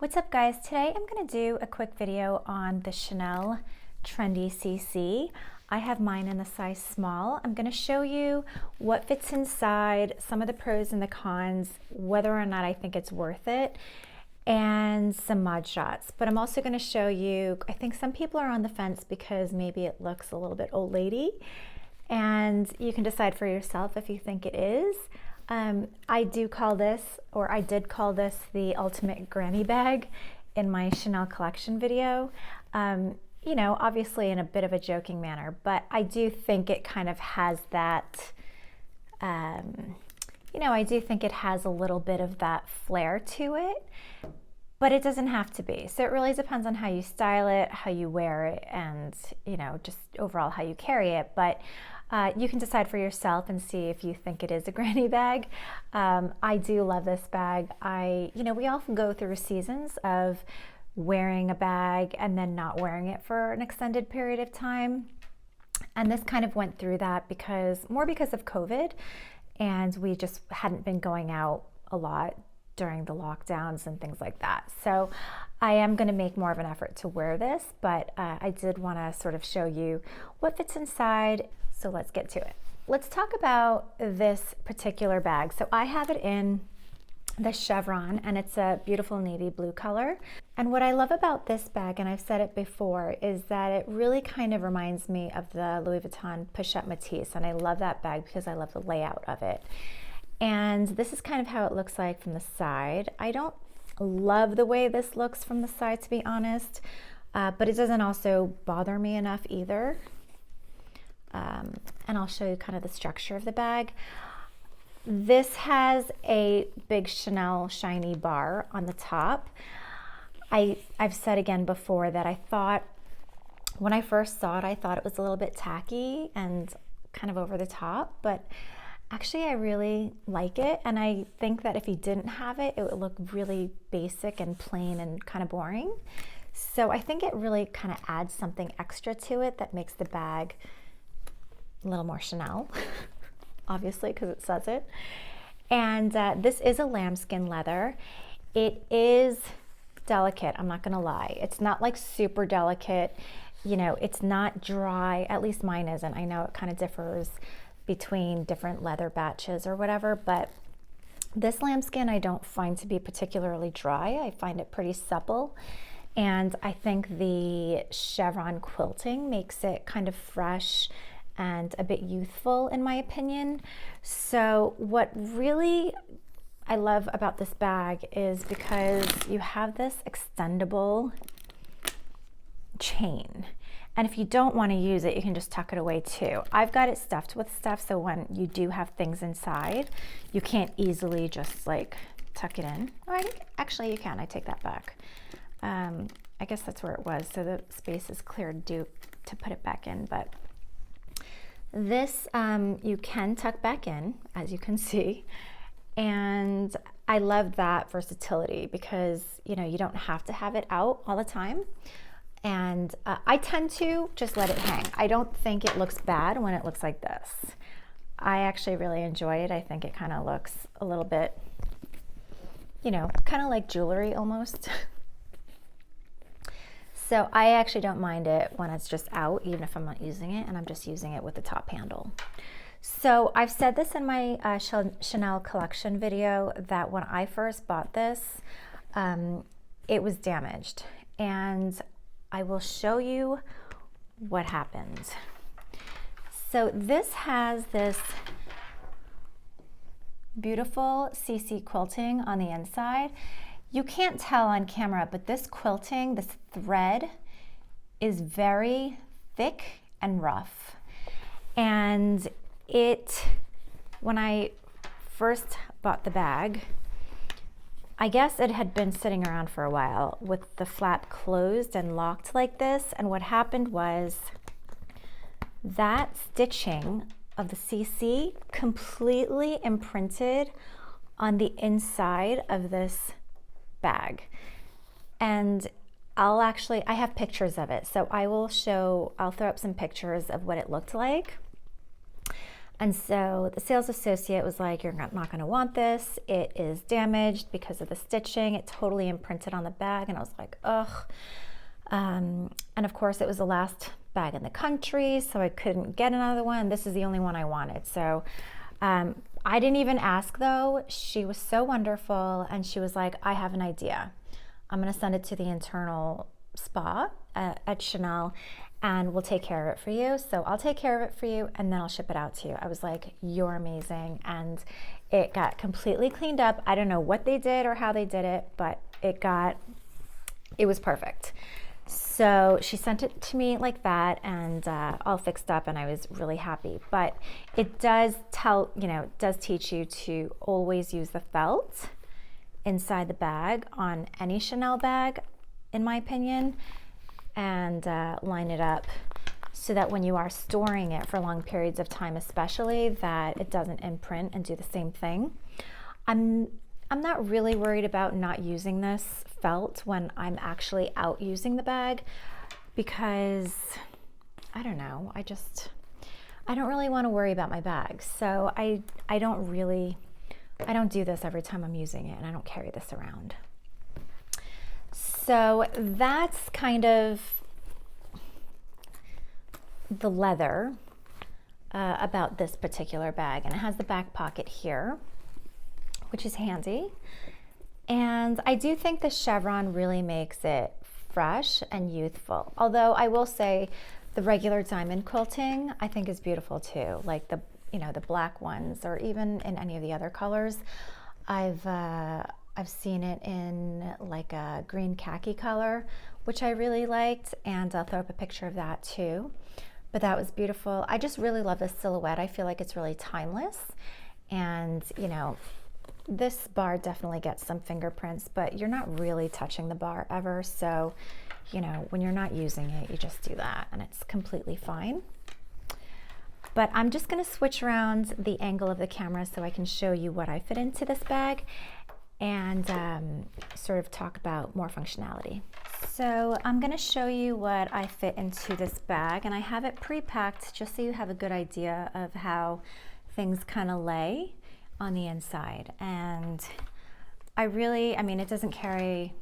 What's up guys? Today I'm going to do a quick video on the Chanel Trendy CC. I have mine in the size small. I'm going to show you what fits inside, some of the pros and the cons, whether or not I think it's worth it, and some mod shots. But I'm also going to show you, I think some people are on the fence because maybe it looks a little bit old lady, and you can decide for yourself if you think it is. I did call this the ultimate granny bag in my Chanel collection video. You know, obviously in a bit of a joking manner, but I do think it kind of has that, you know, I do think it has a little bit of that flair to it, but it doesn't have to be. So it really depends on how you style it, how you wear it, and, you know, just overall how you carry it. But you can decide for yourself and see if you think it is a granny bag. I do love this bag. You know, we often go through seasons of wearing a bag and then not wearing it for an extended period of time. And this kind of went through that because of COVID, and we just hadn't been going out a lot during the lockdowns and things like that. So I am going to make more of an effort to wear this, but I did want to sort of show you what fits inside. So let's get to it. Let's talk about this particular bag. So I have it in the chevron, and it's a beautiful navy blue color. And what I love about this bag, and I've said it before, is that it really kind of reminds me of the Louis Vuitton Pochette Matisse, and I love that bag because I love the layout of it. And this is kind of how it looks like from the side. I don't love the way this looks from the side, to be honest, but it doesn't also bother me enough either. And I'll show you kind of the structure of the bag. This has a big Chanel shiny bar on the top. I've said again before that I thought, when I first saw it, I thought it was a little bit tacky and kind of over the top, but actually I really like it. And I think that if you didn't have it, it would look really basic and plain and kind of boring. So I think it really kind of adds something extra to it that makes the bag a little more Chanel, obviously, because it says it. And this is a lambskin leather. It is delicate, I'm not gonna lie. It's not like super delicate, you know, it's not dry, at least mine isn't. I know it kind of differs between different leather batches or whatever, but this lambskin I don't find to be particularly dry. I find it pretty supple. And I think the chevron quilting makes it kind of fresh and a bit youthful, in my opinion. So what really I love about this bag is because you have this extendable chain. And if you don't want to use it, you can just tuck it away too. I've got it stuffed with stuff, so when you do have things inside, you can't easily just like tuck it in. Oh, actually you can, I take that back. I guess that's where it was, so the space is cleared to put it back in, but this you can tuck back in, as you can see, and I love that versatility because, you know, you don't have to have it out all the time. And I tend to just let it hang. I don't think it looks bad when it looks like this. I actually really enjoy it. I think it kind of looks a little bit, you know, kind of like jewelry almost. So I actually don't mind it when it's just out, even if I'm not using it, and I'm just using it with the top handle. So I've said this in my Chanel collection video that when I first bought this, it was damaged. And I will show you what happened. So this has this beautiful CC quilting on the inside. You can't tell on camera, but this quilting, this thread, is very thick and rough. And when I first bought the bag, I guess it had been sitting around for a while with the flap closed and locked like this. And what happened was that stitching of the CC completely imprinted on the inside of this bag. And I have pictures of it, so I'll throw up some pictures of what it looked like. And so the sales associate was like, you're not going to want this. It is damaged because of the stitching. It totally imprinted on the bag. And I was like, ugh. And of course, it was the last bag in the country, so I couldn't get another one. This is the only one I wanted. So I didn't even ask though. She was so wonderful. And she was like, I have an idea. I'm going to send it to the internal spa at Chanel, and we'll take care of it for you. So I'll take care of it for you, and then I'll ship it out to you. I was like, you're amazing. And it got completely cleaned up. I don't know what they did or how they did it, but it was perfect. So she sent it to me like that, and all fixed up, and I was really happy. But it does it does teach you to always use the felt inside the bag on any Chanel bag, in my opinion, and line it up so that when you are storing it for long periods of time, especially, that it doesn't imprint and do the same thing. I'm not really worried about not using this felt when I'm actually out using the bag, because I don't know, I don't really want to worry about my bag. So I don't do this every time I'm using it, and I don't carry this around. So that's kind of the leather about this particular bag. And it has the back pocket here, which is handy. And I do think the chevron really makes it fresh and youthful. Although I will say the regular diamond quilting I think is beautiful too, like the black ones, or even in any of the other colors. I've seen it in like a green khaki color, which I really liked, and I'll throw up a picture of that too. But that was beautiful. I just really love this silhouette. I feel like it's really timeless, and this bar definitely gets some fingerprints, but you're not really touching the bar ever. So, when you're not using it, you just do that, and it's completely fine. But I'm just going to switch around the angle of the camera so I can show you what I fit into this bag, and sort of talk about more functionality. So I'm going to show you what I fit into this bag, and I have it pre-packed just so you have a good idea of how things kind of lay on the inside. And it doesn't carry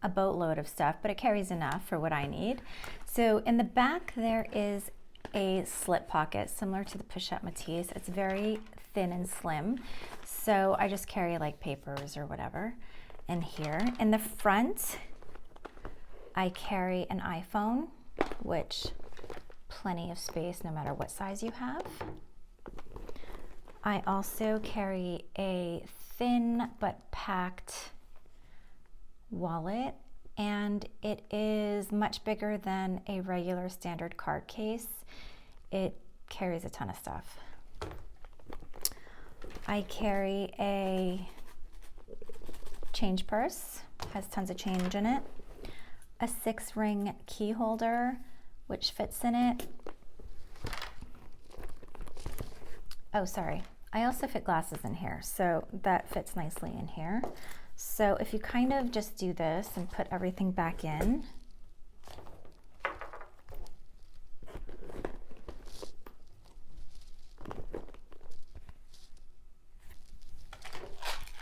a boatload of stuff, but it carries enough for what I need. So in the back there is a slip pocket similar to the Pochette Matisse. It's very thin and slim, so I just carry like papers or whatever in here. In the front I carry an iPhone, which plenty of space no matter what size you have. I also carry a thin but packed wallet, and it is much bigger than a regular standard card case. It carries a ton of stuff. I carry a change purse, has tons of change in it, a 6-ring key holder, which fits in it. Oh, sorry. I also fit glasses in here, so that fits nicely in here. So if you kind of just do this and put everything back in,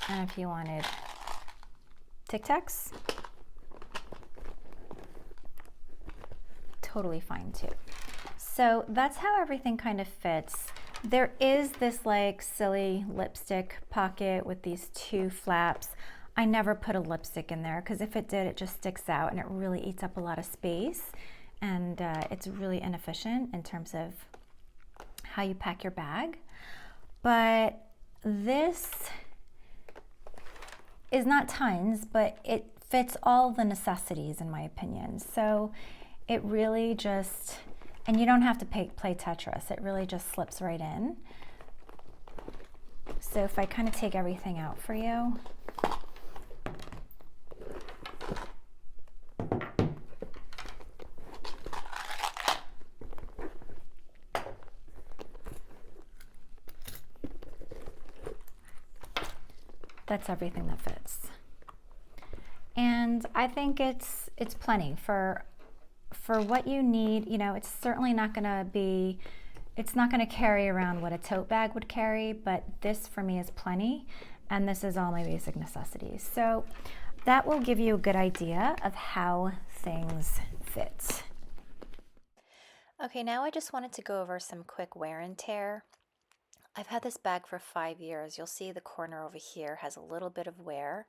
and if you wanted Tic Tacs, totally fine too. So that's how everything kind of fits. There is this like silly lipstick pocket with these 2 flaps. I never put a lipstick in there because if it did, it just sticks out and it really eats up a lot of space, and it's really inefficient in terms of how you pack your bag. But this is not tons, but it fits all the necessities in my opinion. So it really just, and you don't have to play Tetris, it really just slips right in. So if I kind of take everything out for you, that's everything that fits. And I think it's plenty for what you need. It's certainly not going to be It's not going to carry around what a tote bag would carry, but this for me is plenty, and this is all my basic necessities. So that will give you a good idea of how things fit. Okay, now I just wanted to go over some quick wear and tear. I've had this bag for 5 years. You'll see the corner over here has a little bit of wear,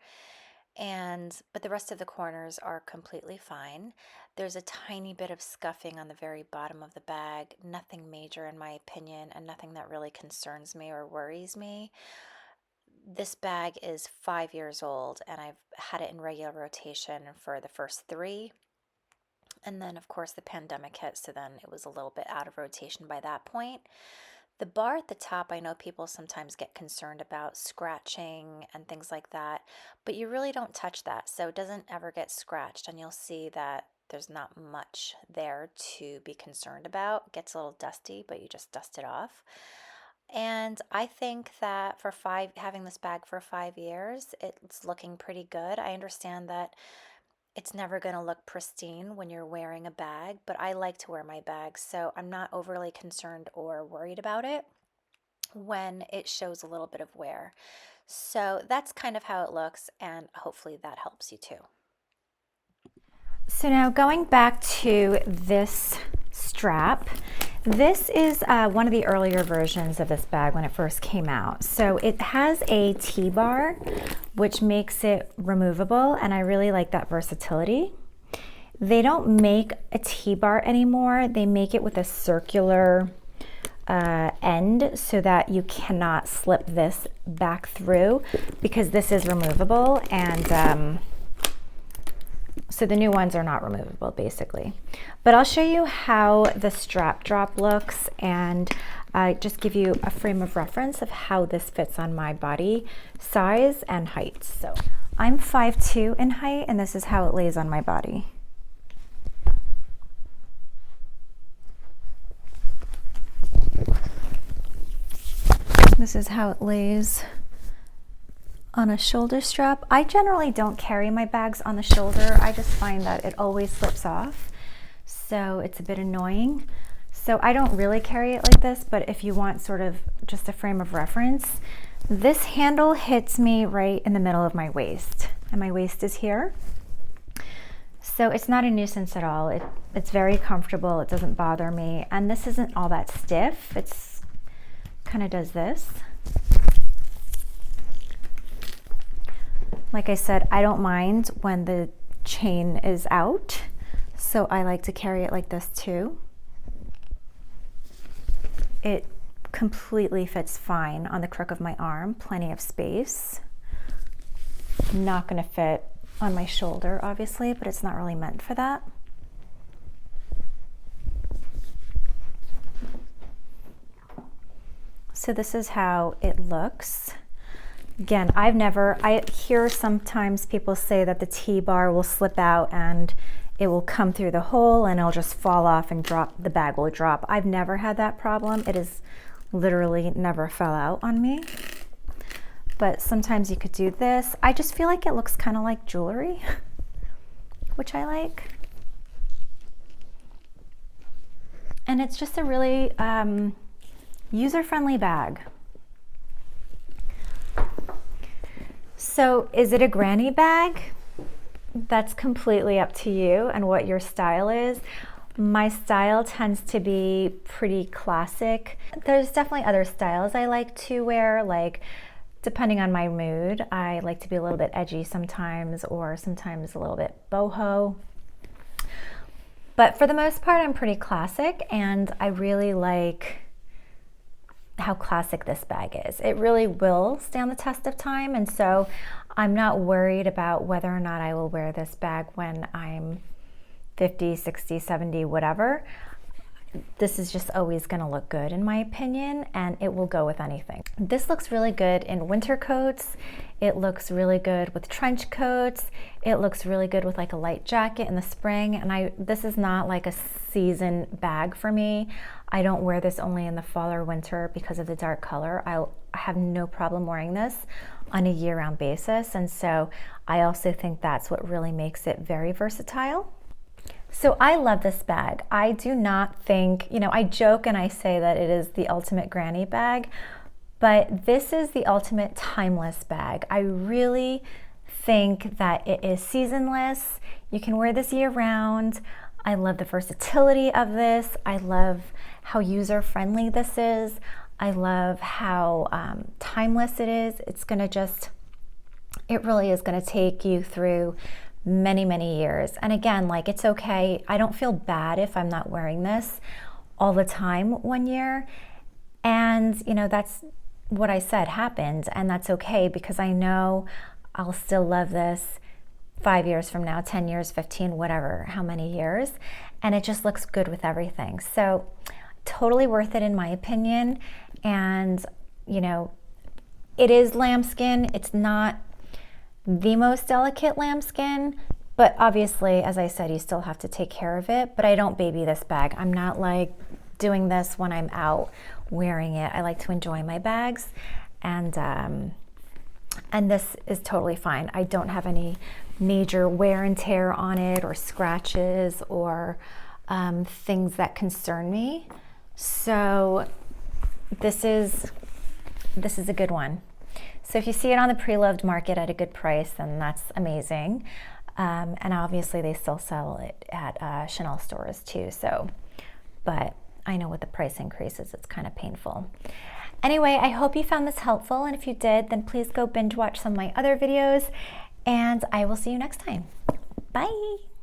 but the rest of the corners are completely fine. There's a tiny bit of scuffing on the very bottom of the bag, nothing major in my opinion, and nothing that really concerns me or worries me. This bag is 5 years old, and I've had it in regular rotation for the first 3. And then, of course, the pandemic hit, so then it was a little bit out of rotation by that point. The bar at the top, I know people sometimes get concerned about scratching and things like that, but you really don't touch that, so it doesn't ever get scratched, and you'll see that there's not much there to be concerned about. It gets a little dusty, but you just dust it off. And I think that for having this bag for 5 years, it's looking pretty good. I understand that it's never going to look pristine when you're wearing a bag, but I like to wear my bags, so I'm not overly concerned or worried about it when it shows a little bit of wear. So that's kind of how it looks, and hopefully that helps you too. So now going back to this strap, this is one of the earlier versions of this bag when it first came out. So it has a T-bar, which makes it removable, and I really like that versatility. They don't make a T-bar anymore. They make it with a circular end so that you cannot slip this back through, because this is removable, and so the new ones are not removable basically. But I'll show you how the strap drop looks and just give you a frame of reference of how this fits on my body size and height. So I'm 5'2" in height, and this is how it lays on my body. This is how it lays on a shoulder strap. I generally don't carry my bags on the shoulder. I just find that it always slips off, so it's a bit annoying. So I don't really carry it like this, but if you want sort of just a frame of reference, this handle hits me right in the middle of my waist, and my waist is here. So it's not a nuisance at all. It's very comfortable. It doesn't bother me, and this isn't all that stiff. It's kind of does this. Like I said, I don't mind when the chain is out, so I like to carry it like this too. It completely fits fine on the crook of my arm, plenty of space. Not going to fit on my shoulder, obviously, but it's not really meant for that. So this is how it looks. Again, I hear sometimes people say that the T-bar will slip out and it will come through the hole and it'll just fall off and drop, the bag will drop. I've never had that problem. It has literally never fell out on me. But sometimes you could do this. I just feel like it looks kind of like jewelry, which I like. And it's just a really user-friendly bag. So is it a granny bag? That's completely up to you and what your style is. My style tends to be pretty classic. There's definitely other styles I like to wear, like depending on my mood. I like to be a little bit edgy sometimes, or sometimes a little bit boho. But for the most part, I'm pretty classic, and I really like how classic this bag is. It really will stand the test of time, and so I'm not worried about whether or not I will wear this bag when I'm 50, 60, 70, whatever. This is just always going to look good in my opinion, and it will go with anything. This looks really good in winter coats. It looks really good with trench coats. It looks really good with like a light jacket in the spring, and this is not like a season bag for me. I don't wear this only in the fall or winter because of the dark color. I have no problem wearing this on a year-round basis, and so I also think that's what really makes it very versatile. So I love this bag. I do not think, you know, I joke and I say that it is the ultimate granny bag, but this is the ultimate timeless bag. I really think that it is seasonless. You can wear this year round. I love the versatility of this. I love how user-friendly this is. I love how timeless it is. It really is gonna take you through many, many years. And again, like, it's okay. I don't feel bad if I'm not wearing this all the time 1 year. And, you know, that's what I said happened. And that's okay, because I know I'll still love this 5 years from now, 10 years, 15, whatever, how many years. And it just looks good with everything. So totally worth it in my opinion. And, you know, it is lambskin. It's not the most delicate lambskin, but obviously, as I said, you still have to take care of it. But I don't baby this bag. I'm not like doing this when I'm out wearing it. I like to enjoy my bags, and this is totally fine. I don't have any major wear and tear on it, or scratches, or things that concern me. So this is a good one. So if you see it on the pre-loved market at a good price, then that's amazing. And obviously they still sell it at Chanel stores too. So, but I know with the price increases, it's kind of painful. Anyway, I hope you found this helpful. And if you did, then please go binge watch some of my other videos, and I will see you next time. Bye.